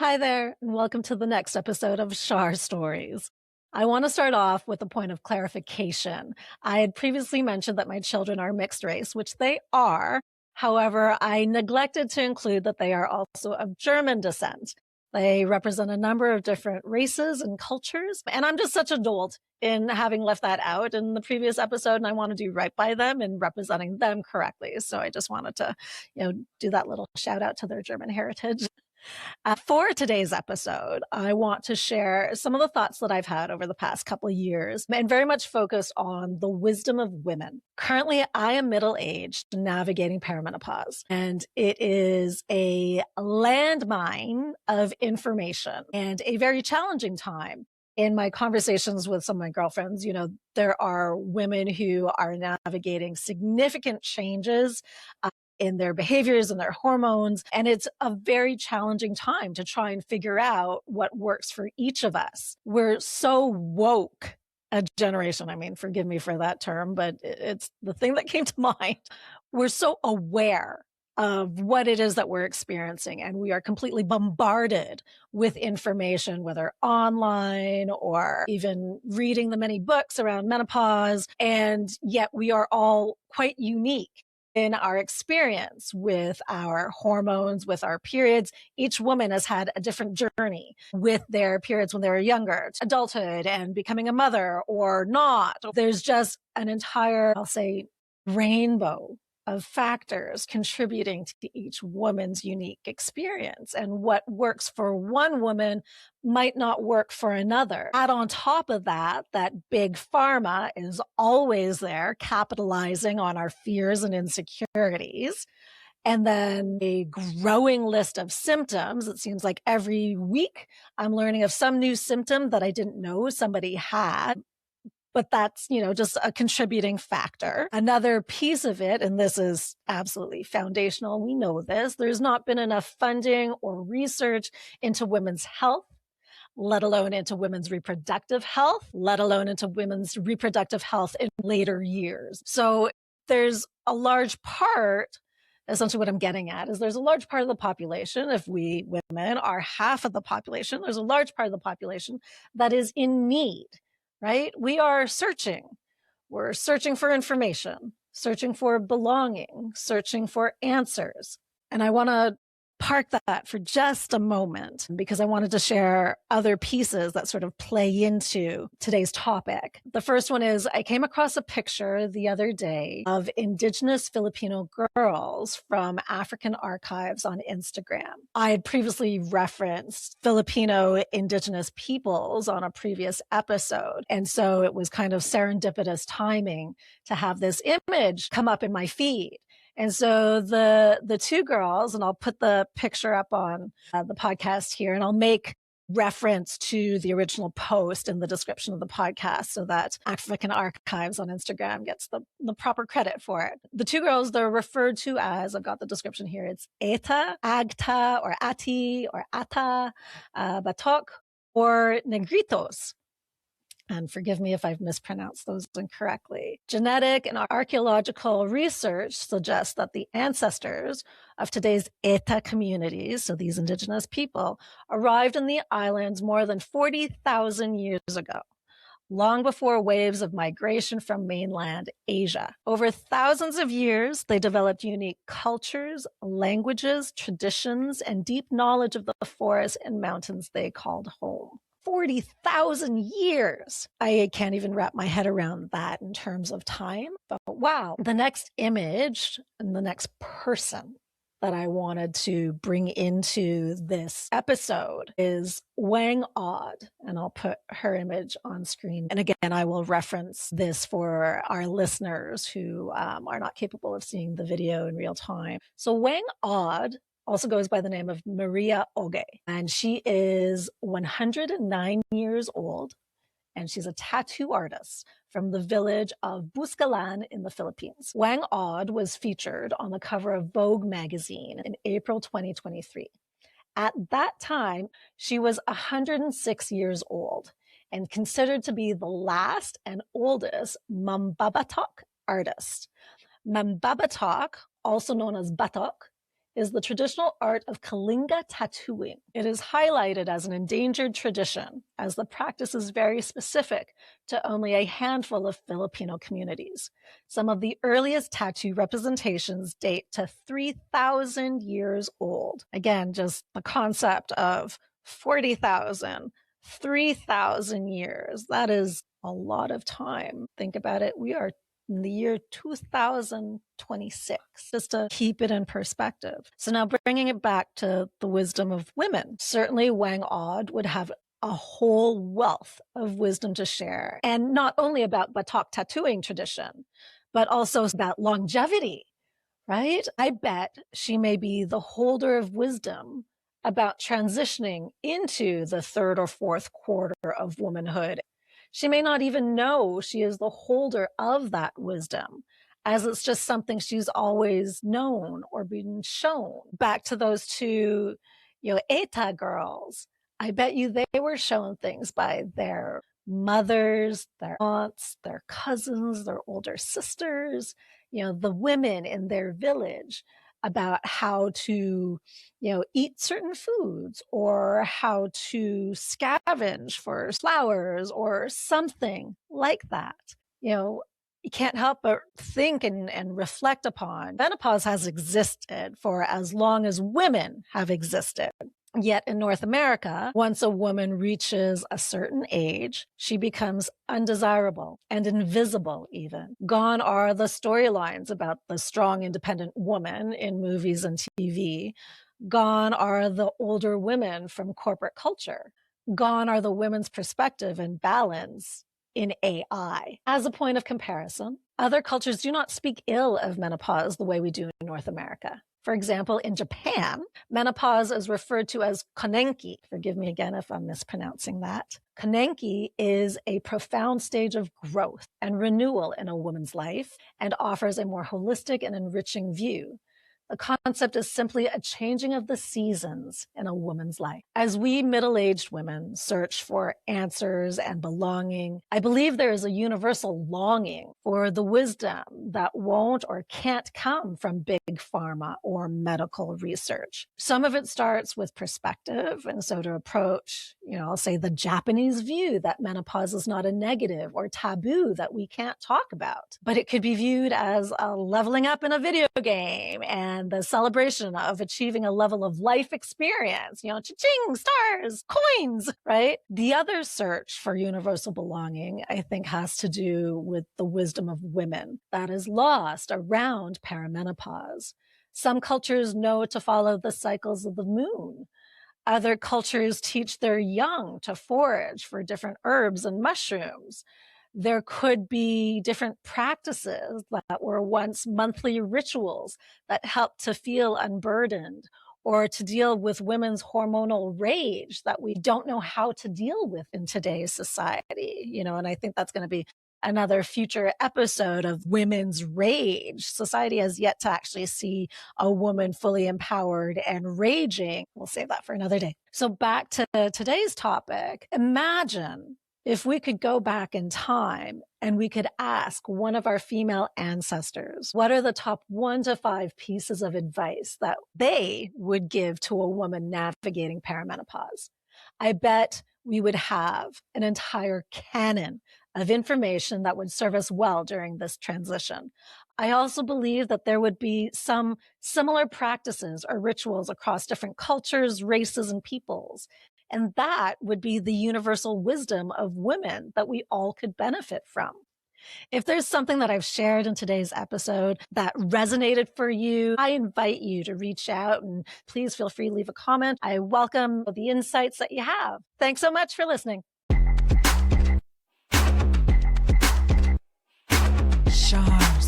Hi there, and welcome to the next episode of Shar Stories. I want to start off with a point of clarification. I had previously mentioned that my children are mixed race, which they are. However, I neglected to include that they are also of German descent. They represent a number of different races and cultures, and I'm just such a dolt in having left that out in the previous episode, and I want to do right by them and representing them correctly. So I just wanted to, do that little shout out to their German heritage. For today's episode, I want to share some of the thoughts that I've had over the past couple of years and very much focused on the wisdom of women. Currently, I am middle aged, navigating perimenopause, and it is a landmine of information and a very challenging time. In my conversations with some of my girlfriends, there are women who are navigating significant changes in their behaviors and their hormones. And it's a very challenging time to try and figure out what works for each of us. We're so woke a generation. I mean, forgive me for that term, but it's the thing that came to mind. We're so aware of what it is that we're experiencing, and we are completely bombarded with information, whether online or even reading the many books around menopause. And yet we are all quite unique in our experience with our hormones, with our periods. Each woman has had a different journey with their periods when they were younger, adulthood and becoming a mother or not. There's just an entire, I'll say, rainbow of factors contributing to each woman's unique experience. And what works for one woman might not work for another. Add on top of that, that big pharma is always there capitalizing on our fears and insecurities. And then a growing list of symptoms. It seems like every week I'm learning of some new symptom that I didn't know somebody had. But that's, just a contributing factor. Another piece of it, and this is absolutely foundational, we know this, there's not been enough funding or research into women's health, let alone into women's reproductive health, let alone into women's reproductive health in later years. So there's a large part, essentially what I'm getting at is there's a large part of the population, if we women are half of the population, there's a large part of the population that is in need, right? We are searching. We're searching for information, searching for belonging, searching for answers. And I want to park that for just a moment because I wanted to share other pieces that sort of play into today's topic. The first one is I came across a picture the other day of Indigenous Filipino girls from African archives on Instagram. I had previously referenced Filipino Indigenous peoples on a previous episode. And so it was kind of serendipitous timing to have this image come up in my feed. And so the two girls, and I'll put the picture up on the podcast here, and I'll make reference to the original post in the description of the podcast so that African Archives on Instagram gets the proper credit for it. The two girls, they're referred to as, I've got the description here, it's Eta, Agta, or Ati, or Ata, Batok, or Negritos. And forgive me if I've mispronounced those incorrectly. Genetic and archaeological research suggests that the ancestors of today's Eta communities, so these indigenous people, arrived in the islands more than 40,000 years ago, long before waves of migration from mainland Asia. Over thousands of years, they developed unique cultures, languages, traditions, and deep knowledge of the forests and mountains they called home. 40,000 years. I can't even wrap my head around that in terms of time. But wow, the next image and the next person that I wanted to bring into this episode is Wang Od, and I'll put her image on screen. And again, I will reference this for our listeners who are not capable of seeing the video in real time. So Wang Od also goes by the name of Maria Oge, and she is 109 years old, and she's a tattoo artist from the village of Buscalan in the Philippines. Wang Od was featured on the cover of Vogue magazine in April 2023. At that time, she was 106 years old and considered to be the last and oldest Mambabatok artist. Mambabatok, also known as Batok, is the traditional art of Kalinga tattooing. It is highlighted as an endangered tradition, as the practice is very specific to only a handful of Filipino communities. Some of the earliest tattoo representations date to 3,000 years old. Again, just the concept of 40,000, 3,000 years. That is a lot of time. Think about it. We are in the year 2026, just to keep it in perspective. So now bringing it back to the wisdom of women, certainly Wang Od would have a whole wealth of wisdom to share, and not only about Batak tattooing tradition, but also about longevity, right? I bet she may be the holder of wisdom about transitioning into the third or fourth quarter of womanhood. She may not even know she is the holder of that wisdom, as it's just something she's always known or been shown. Back to those two, ETA girls, I bet you they were shown things by their mothers, their aunts, their cousins, their older sisters, the women in their village, about how to, eat certain foods or how to scavenge for flowers or something like that. You can't help but think and reflect upon menopause has existed for as long as women have existed. Yet in North America, once a woman reaches a certain age, she becomes undesirable and invisible even. Gone are the storylines about the strong, independent woman in movies and TV. Gone are the older women from corporate culture. Gone are the women's perspective and balance in AI. As a point of comparison, other cultures do not speak ill of menopause the way we do in North America. For example, in Japan, menopause is referred to as konenki. Forgive me again if I'm mispronouncing that. Konenki is a profound stage of growth and renewal in a woman's life and offers a more holistic and enriching view. The concept is simply a changing of the seasons in a woman's life. As we middle-aged women search for answers and belonging, I believe there is a universal longing for the wisdom that won't or can't come from big pharma or medical research. Some of it starts with perspective, and so to approach, I'll say the Japanese view that menopause is not a negative or taboo that we can't talk about, but it could be viewed as a leveling up in a video game and the celebration of achieving a level of life experience, cha-ching, stars, coins, right? The other search for universal belonging, I think, has to do with the wisdom of women that is lost around perimenopause. Some cultures know to follow the cycles of the moon. Other cultures teach their young to forage for different herbs and mushrooms. There could be different practices that were once monthly rituals that helped to feel unburdened or to deal with women's hormonal rage that we don't know how to deal with in today's society, and I think that's going to be another future episode of women's rage. Society has yet to actually see a woman fully empowered and raging. We'll save that for another day. So back to today's topic, imagine if we could go back in time and we could ask one of our female ancestors, what are the top 1 to 5 pieces of advice that they would give to a woman navigating perimenopause? I bet we would have an entire canon of information that would serve us well during this transition. I also believe that there would be some similar practices or rituals across different cultures, races, and peoples. And that would be the universal wisdom of women that we all could benefit from. If there's something that I've shared in today's episode that resonated for you, I invite you to reach out and please feel free to leave a comment. I welcome the insights that you have. Thanks so much for listening. Shar